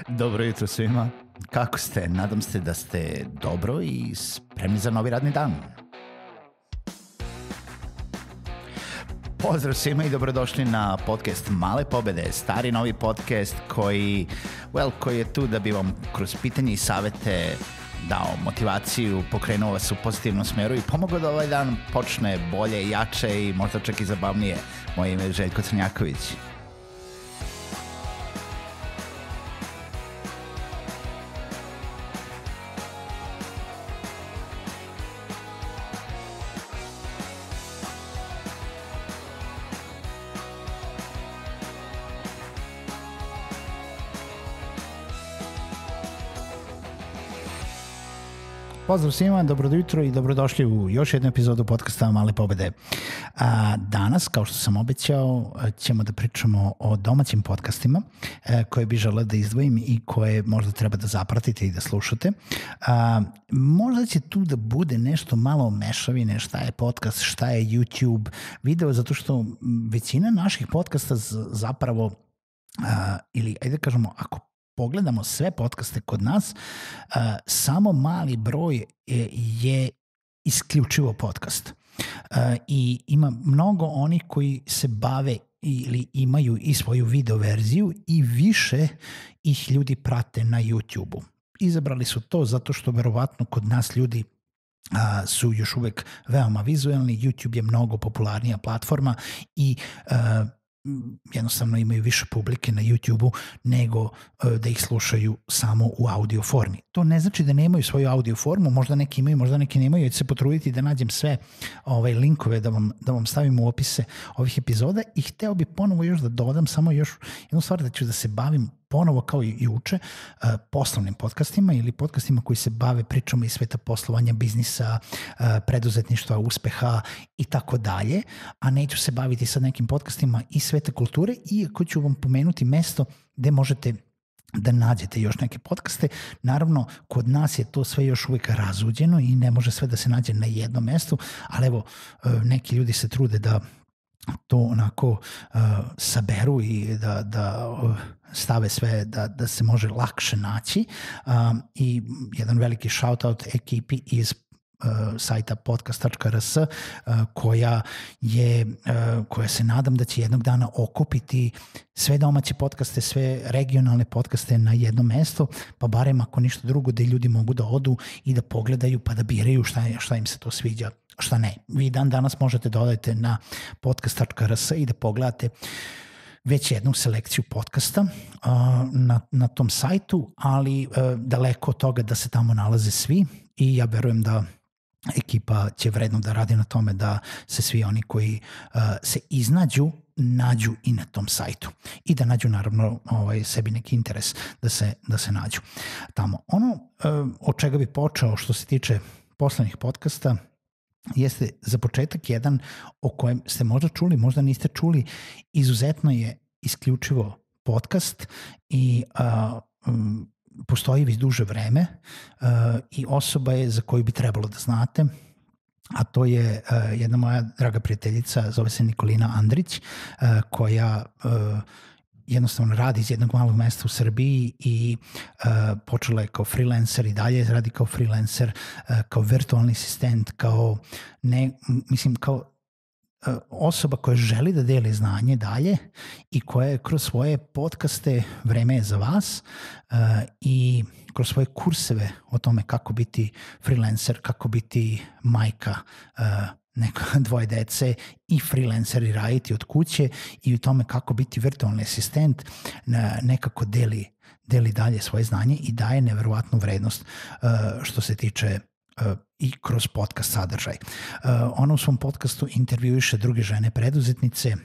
Dobro jutro svima. Kako ste? Nadam se da ste dobro i spremni za novi radni dan. Pozdrav svima i dobrodošli na podcast Male pobede, stari novi podcast koji je tu da bi vam kroz pitanje i savete dao motivaciju, pokrenuo vas u pozitivnom smeru i pomogao da ovaj dan počne bolje, jače i možda čak i zabavnije. Moje ime je Željko Crnjaković. Pozdrav svima, dobro jutro i dobrodošli u još jednu epizodu podcasta Male pobede. Danas, kao što sam obećao, ćemo da pričamo o domaćim podcastima koje bi želeo da izdvojim i koje možda treba da zapratite i da slušate. Možda će tu da bude nešto malo mešavine, šta je podcast, šta je YouTube video, zato što većina naših podcasta zapravo, ili ajde kažemo, ako pogledamo sve podcaste kod nas, samo mali broj je isključivo podcast. I ima mnogo onih koji se bave ili imaju i svoju video verziju i više ih ljudi prate na YouTube-u. Izabrali su to zato što verovatno kod nas ljudi su još uvek veoma vizuelni, YouTube je mnogo popularnija platforma i jednostavno imaju više publike na YouTube-u nego da ih slušaju samo u audio formi. To ne znači da nemaju svoju audio formu, možda neki imaju, možda neki nemaju, ja ću se potruditi da nađem sve linkove da vam stavim u opise ovih epizoda i hteo bi ponovo još da dodam samo još jednu stvar, da ću da se bavim ponovo kao i juče poslovnim podcastima ili podcastima koji se bave pričama iz sveta poslovanja, biznisa, preduzetništva, uspeha i tako dalje, a neću se baviti sa nekim podcastima iz sveta kulture, iako ću vam pomenuti mesto gde možete da nađete još neke podcaste. Naravno, kod nas je to sve još uvijek razuđeno i ne može sve da se nađe na jednom mestu, ali evo, neki ljudi se trude da to onako saberu i da stave sve da se može lakše naći. I jedan veliki shoutout ekipi iz sajta podcast.rs koja se nadam da će jednog dana okupiti sve domaće podcaste, sve regionalne podcaste na jedno mesto, pa barem ako ništa drugo da ljudi mogu da odu i da pogledaju pa da biraju šta im se to sviđa, šta ne. Vi danas možete da odete na podcast.rs i da pogledate već jednu selekciju podcasta na tom sajtu, ali daleko od toga da se tamo nalaze svi i ja verujem da ekipa će vredno da radi na tome da se svi oni koji se nađu i na tom sajtu i da nađu naravno sebi neki interes da se nađu tamo. Ono od čega bi počeo što se tiče poslovnih podcasta jeste za početak jedan o kojem ste možda čuli, možda niste čuli, izuzetno je isključivo podcast i postoji već duže vreme i osoba je za koju bi trebalo da znate, a to je jedna moja draga prijateljica, zove se Nikolina Andrić, koja jednostavno radi iz jednog malog mesta u Srbiji i počela je kao freelancer i dalje radi kao freelancer, kao virtualni asistent, kao osoba koja želi da deli znanje dalje i koja je kroz svoje podcaste Vreme je za vas i kroz svoje kurseve o tome kako biti freelancer, kako biti majka dvoje dece i freelancer i raditi od kuće i u tome kako biti virtualni asistent, nekako deli dalje svoje znanje i daje neverovatnu vrednost što se tiče i kroz podcast sadržaj. Ona u svom podcastu intervjuiše druge žene preduzetnice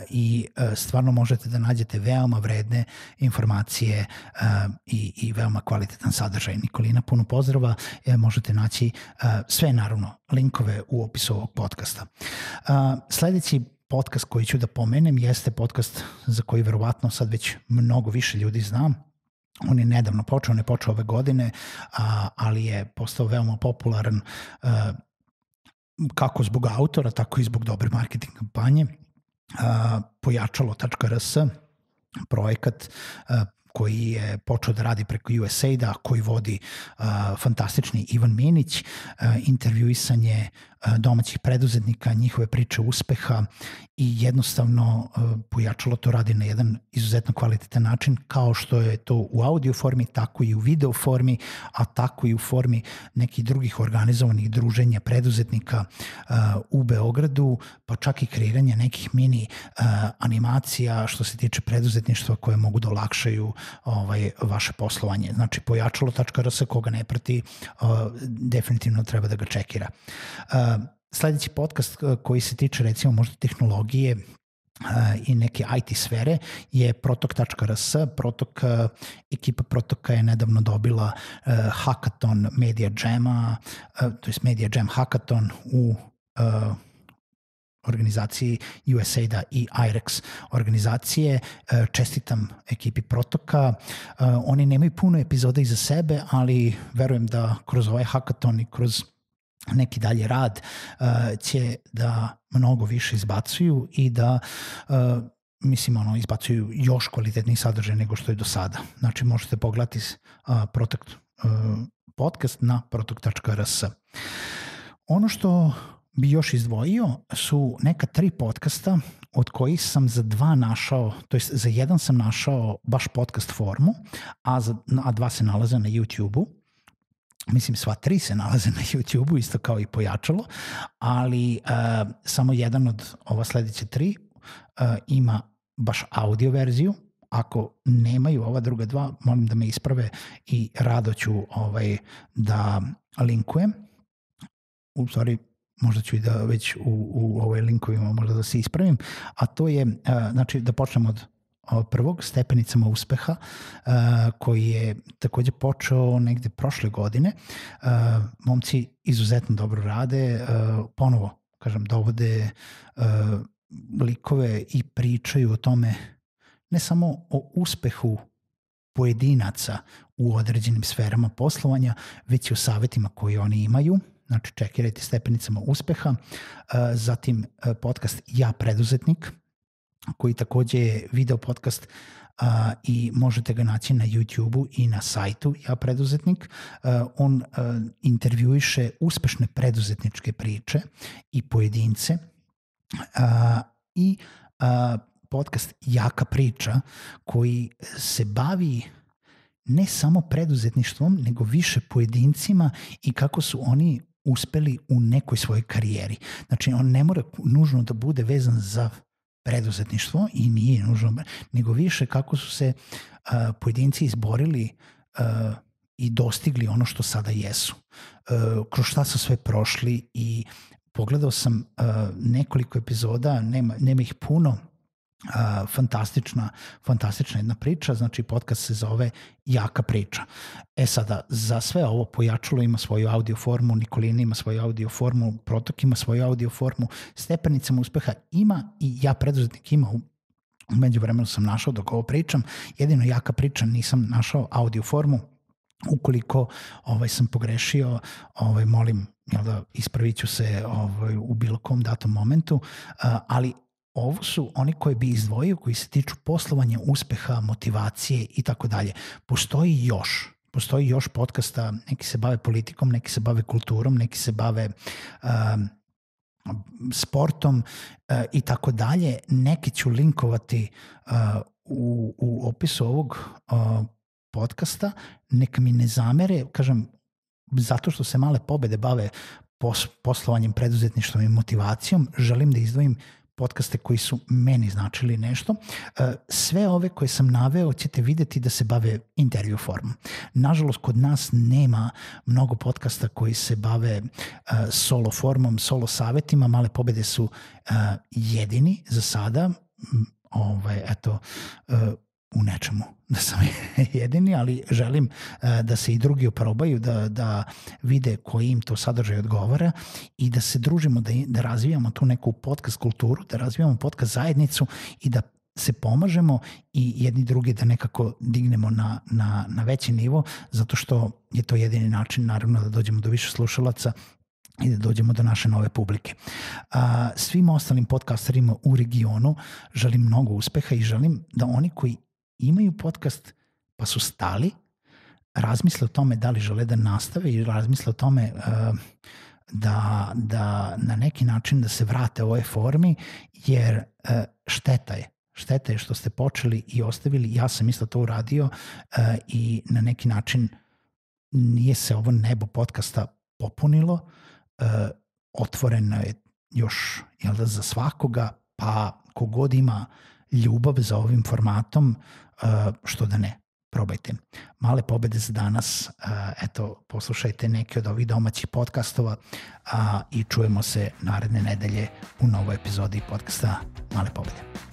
i stvarno možete da nađete veoma vredne informacije i veoma kvalitetan sadržaj. Nikolina, puno pozdrava, možete naći sve naravno linkove u opisu ovog podcasta. Sledeći podcast koji ću da pomenem jeste podcast za koji verovatno sad već mnogo više ljudi znam. On je nedavno počeo, on je počeo ove godine, ali je postao veoma popularan kako zbog autora, tako i zbog dobre marketing kampanje. Pojačalo.rs, projekat koji je počeo da radi preko USAID-a, koji vodi fantastični Ivan Minić, intervjuisanje domaćih preduzetnika, njihove priče uspeha i jednostavno Pojačalo to radi na jedan izuzetno kvalitetan način, kao što je to u audio formi, tako i u video formi, a tako i u formi nekih drugih organizovanih druženja preduzetnika u Beogradu, pa čak i kreiranje nekih mini animacija što se tiče preduzetništva koje mogu da olakšaju vaše poslovanje. Znači, pojačalo.rs, koga ne prati, definitivno treba da ga čekira. Sledeći podcast koji se tiče recimo možda tehnologije i neke IT sfere je protok.rs. Ekipa Protoka je nedavno dobila hackathon Media Jama, to je Media Jam hackathon u organizaciji USAID-a i IREX organizacije. Čestitam ekipi Protoka. Oni nemaju puno epizoda iza sebe, ali verujem da kroz ovaj hackathon i kroz neki dalje rad će da mnogo više izbacuju i da izbacuju još kvalitetniji sadržaj nego što je do sada. Znači možete pogledati Protok podcast na protok.rs. Ono što bi još izdvojio su neka 3 podcasta od kojih sam za 2 našao, to jest za jedan sam našao baš podcast formu, a 2 se nalaze na YouTube-u. Mislim, sva 3 se nalaze na YouTube-u, isto kao i Pojačalo, ali samo jedan od ova sledeće 3 ima baš audio verziju. Ako nemaju ova druga 2, molim da me isprave i rado ću da linkujem. U stvari, možda ću i da već u linkovima možda da se ispravim, a to je, znači da počnemo od prvog, Stepenicama uspeha, koji je takođe počeo negde prošle godine. Momci izuzetno dobro rade, ponovo, kažem, dovode likove i pričaju o tome, ne samo o uspehu pojedinaca u određenim sferama poslovanja, već i o savjetima koje oni imaju. Znači, čekirajte Stepenicama uspeha. Zatim podcast Ja preduzetnik, koji takođe je video podcast i možete ga naći na YouTube-u i na sajtu Ja preduzetnik. On intervjuiše uspešne preduzetničke priče i pojedince i podcast Jaka priča, koji se bavi ne samo preduzetništvom, nego više pojedincima i kako su oni uspeli u nekoj svojoj karijeri. Znači, on ne mora nužno da bude vezan za preduzetništvo i nije nužno, nego više kako su se pojedinci izborili i dostigli ono što sada jesu. Kroz šta su sve prošli i pogledao sam nekoliko epizoda, nema ih puno, fantastična jedna priča, znači podcast se zove Jaka priča. Sada, za sve ovo Pojačalo ima svoju audio formu, Nikolina ima svoju audio formu, Protok ima svoju audio formu, Stepenicama uspeha ima i Ja preduzetnik ima. U međuvremenu sam našao dok ovo pričam, jedino Jaka priča nisam našao audio formu. Ukoliko sam pogrešio, molim, ispravit ću se u bilo kom datom momentu, ali ovo su oni koji bi izdvojio, koji se tiču poslovanja, uspeha, motivacije i tako dalje. Postoji još podcasta, neki se bave politikom, neki se bave kulturom, neki se bave sportom i tako dalje. Neki ću linkovati u opisu ovog podcasta. Neka mi ne zamere, kažem, zato što se Male pobede bave poslovanjem, preduzetništvom i motivacijom, želim da izdvojim podcaste koji su meni značili nešto. Sve ove koje sam naveo ćete videti da se bave intervju formom. Nažalost, kod nas nema mnogo podcasta koji se bave solo formom, solo savetima. Male pobede su jedini za sada. U nečemu da sam jedini, ali želim da se i drugi oprobaju, da vide koji im to sadržaj odgovara i da se družimo, da razvijamo tu neku podcast kulturu, da razvijamo podcast zajednicu i da se pomažemo i jedni drugi da nekako dignemo na veći nivo, zato što je to jedini način, naravno, da dođemo do više slušalaca i da dođemo do naše nove publike. Svim ostalim podcasterima u regionu želim mnogo uspeha i želim da oni koji imaju podcast pa su stali, razmisle o tome da li žele da nastave i razmisle o tome da na neki način da se vrate ovoj formi, jer šteta je što ste počeli i ostavili, ja sam isto to uradio i na neki način nije se ovo nebo podcasta popunilo, otvoreno je još za svakoga, pa kogod ima ljubav za ovim formatom, što da ne, probajte. Male pobede za danas, eto, poslušajte neke od ovih domaćih podcastova i čujemo se naredne nedelje u novoj epizodi podcasta Male pobede.